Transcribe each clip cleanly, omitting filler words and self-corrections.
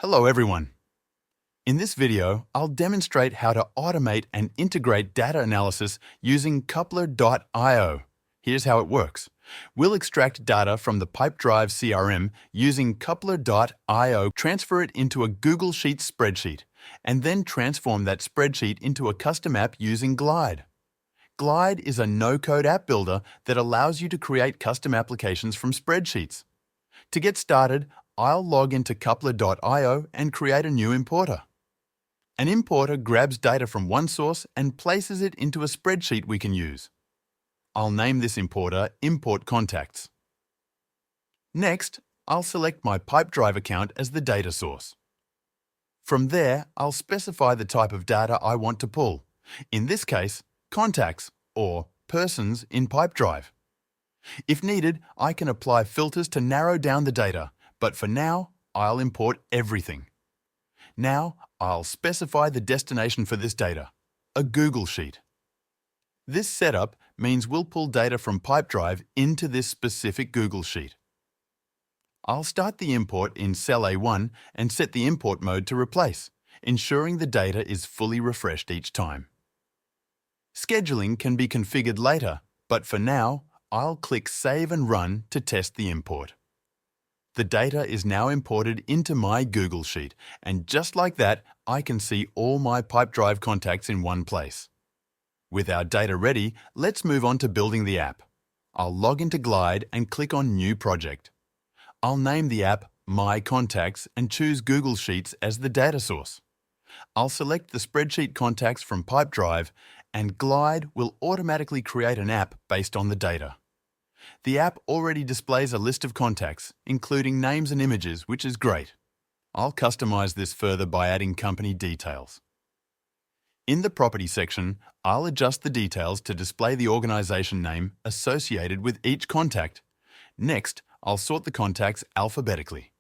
Hello everyone. In this video, I'll demonstrate how to automate and integrate data analysis using Coupler.io. Here's how it works. We'll extract data from the Pipedrive CRM using Coupler.io, transfer it into a Google Sheets spreadsheet, and then transform that spreadsheet into a custom app using Glide. Glide is a no-code app builder that allows you to create custom applications from spreadsheets. To get started, I'll log into Coupler.io and create a new importer. An importer grabs data from one source and places it into a spreadsheet we can use. I'll name this importer Import Contacts. Next, I'll select my Pipedrive account as the data source. From there, I'll specify the type of data I want to pull. In this case, contacts or persons in Pipedrive. If needed, I can apply filters to narrow down the data, but for now, I'll import everything. Now, I'll specify the destination for this data, a Google Sheet. This setup means we'll pull data from Pipedrive into this specific Google Sheet. I'll start the import in cell A1 and set the import mode to replace, ensuring the data is fully refreshed each time. Scheduling can be configured later, but for now, I'll click Save and Run to test the import. The data is now imported into my Google Sheet, and just like that, I can see all my Pipedrive contacts in one place. With our data ready, let's move on to building the app. I'll log into Glide and click on New Project. I'll name the app My Contacts and choose Google Sheets as the data source. I'll select the spreadsheet contacts from Pipedrive, and Glide will automatically create an app based on the data. The app already displays a list of contacts, including names and images, which is great. I'll customize this further by adding company details. In the Property section, I'll adjust the details to display the organization name associated with each contact. Next, I'll sort the contacts alphabetically.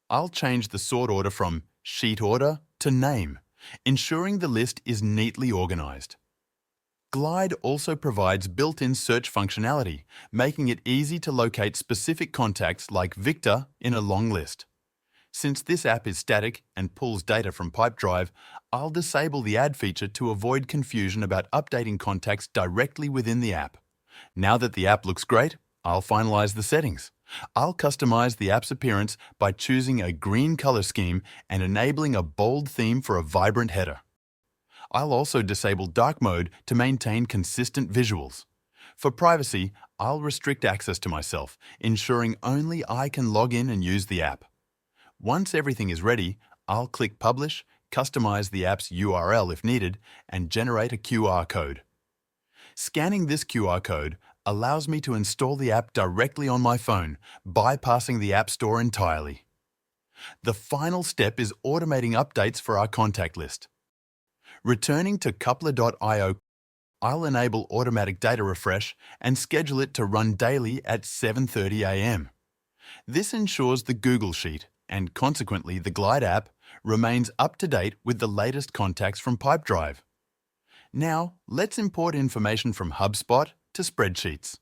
I'll change the sort order from Sheet Order to Name, ensuring the list is neatly organized. Glide also provides built-in search functionality, making it easy to locate specific contacts like Victor in a long list. Since this app is static and pulls data from Pipedrive, I'll disable the Add feature to avoid confusion about updating contacts directly within the app. Now that the app looks great, I'll finalize the settings. I'll customize the app's appearance by choosing a green color scheme and enabling a bold theme for a vibrant header. I'll also disable dark mode to maintain consistent visuals. For privacy, I'll restrict access to myself, ensuring only I can log in and use the app. Once everything is ready, I'll click Publish, customize the app's URL if needed, and generate a QR code. Scanning this QR code allows me to install the app directly on my phone, bypassing the App Store entirely. The final step is automating updates for our contact list. Returning to Coupler.io, I'll enable automatic data refresh and schedule it to run daily at 7:30 a.m. This ensures the Google Sheet, and consequently the Glide app, remains up to date with the latest contacts from Pipedrive. Now, let's import information from HubSpot to spreadsheets.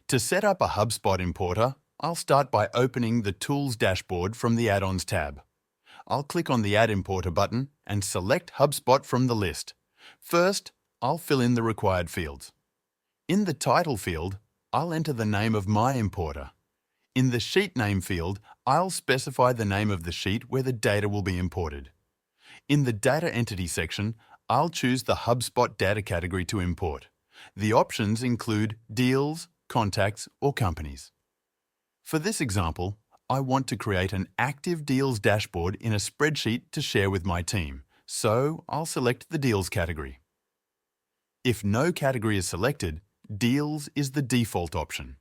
To set up a HubSpot importer, I'll start by opening the Tools dashboard from the Add-ons tab. I'll click on the Add Importer button and select HubSpot from the list. First, I'll fill in the required fields. In the Title field, I'll enter the name of my importer. In the Sheet Name field, I'll specify the name of the sheet where the data will be imported. In the Data Entity section, I'll choose the HubSpot data category to import. The options include deals, contacts, or companies. For this example, I want to create an active deals dashboard in a spreadsheet to share with my team, so I'll select the deals category. If no category is selected, deals is the default option.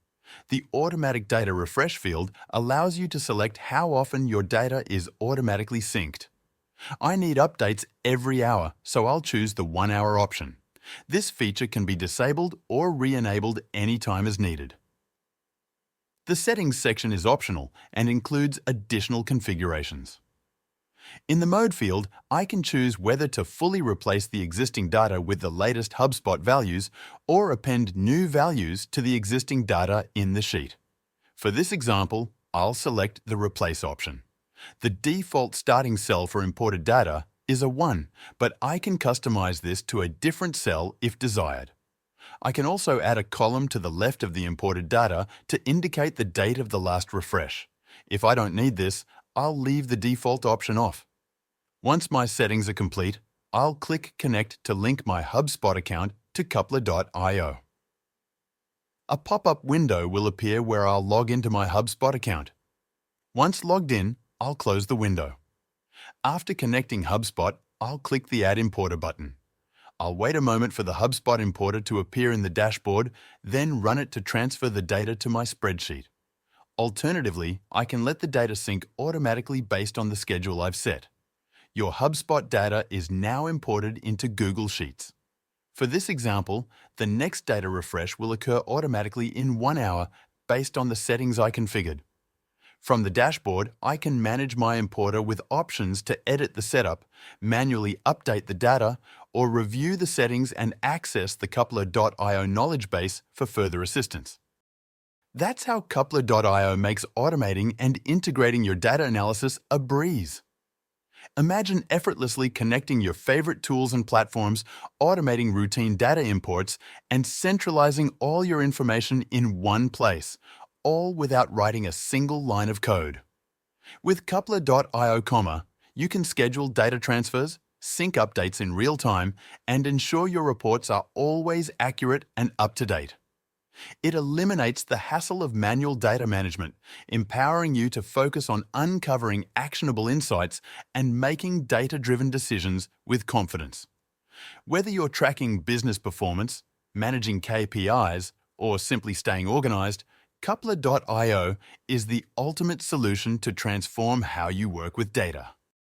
The automatic data refresh field allows you to select how often your data is automatically synced. I need updates every hour, so I'll choose the 1 hour option. This feature can be disabled or re-enabled anytime as needed. The Settings section is optional and includes additional configurations. In the Mode field, I can choose whether to fully replace the existing data with the latest HubSpot values or append new values to the existing data in the sheet. For this example, I'll select the Replace option. The default starting cell for imported data is a 1, but I can customize this to a different cell if desired. I can also add a column to the left of the imported data to indicate the date of the last refresh. If I don't need this, I'll leave the default option off. Once my settings are complete, I'll click Connect to link my HubSpot account to Coupler.io. A pop-up window will appear where I'll log into my HubSpot account. Once logged in, I'll close the window. After connecting HubSpot, I'll click the Add Importer button. I'll wait a moment for the HubSpot importer to appear in the dashboard, then run it to transfer the data to my spreadsheet. Alternatively, I can let the data sync automatically based on the schedule I've set. Your HubSpot data is now imported into Google Sheets. For this example, the next data refresh will occur automatically in 1 hour based on the settings I configured. From the dashboard, I can manage my importer with options to edit the setup, manually update the data, or review the settings and access the Coupler.io knowledge base for further assistance. That's how Coupler.io makes automating and integrating your data analysis a breeze. Imagine effortlessly connecting your favorite tools and platforms, automating routine data imports, and centralizing all your information in one place, all without writing a single line of code. With Coupler.io, you can schedule data transfers, sync updates in real time, and ensure your reports are always accurate and up to date. It eliminates the hassle of manual data management, empowering you to focus on uncovering actionable insights and making data-driven decisions with confidence. Whether you're tracking business performance, managing KPIs, or simply staying organized, Coupler.io is the ultimate solution to transform how you work with data.